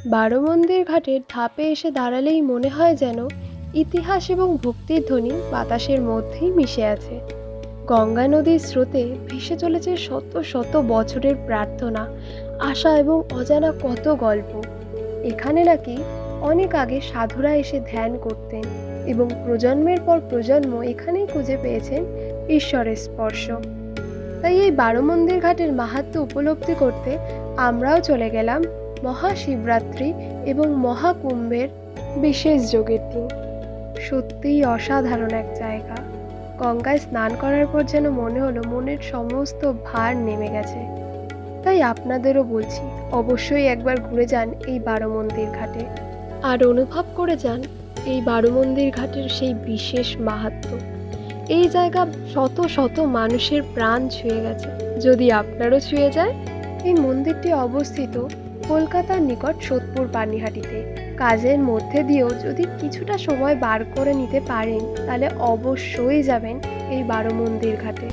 বারোমন্দির ঘাটের ধাপে এসে দাঁড়ালেই মনে হয় যেন ইতিহাস এবং ভক্তির ধ্বনি বাতাসের মধ্যেই মিশে আছে। গঙ্গা নদীর স্রোতে ভেসে চলেছে শত শত বছরের প্রার্থনা, আশা এবং অজানা কত গল্প। এখানে নাকি অনেক আগে সাধুরা এসে ধ্যান করতেন এবং প্রজন্মের পর প্রজন্ম এখানেই খুঁজে পেয়েছেন ঈশ্বরের স্পর্শ। তাই এই বারোমন্দির ঘাটের মাহাত্ম্য উপলব্ধি করতে আমরাও চলে গেলাম মহাশিবরাত্রি এবং মহাকুম্ভের বিশেষ যোগের দিন। সত্যিই অসাধারণ এক জায়গা। গঙ্গায় স্নান করার পর যেন মনে হলো মনের সমস্ত ভার নেমে গেছে। তাই আপনাদেরও বলছি, অবশ্যই একবার ঘুরে যান এই বারোমন্দির ঘাটে, আর অনুভব করে যান এই বারোমন্দির ঘাটের সেই বিশেষ মাহাত্ম্য। এই জায়গা শত শত মানুষের প্রাণ ছুঁয়ে গেছে। যদি আপনারও ছুঁয়ে যায়। এই মন্দিরটি অবস্থিত কলকাতার নিকট সোদপুর পানিহাটিতে। কাজের মধ্যে দিয়েও যদি কিছুটা সময় বার করে নিতে পারেন তাহলে অবশ্যই যাবেন এই বারোমন্দির ঘাটে।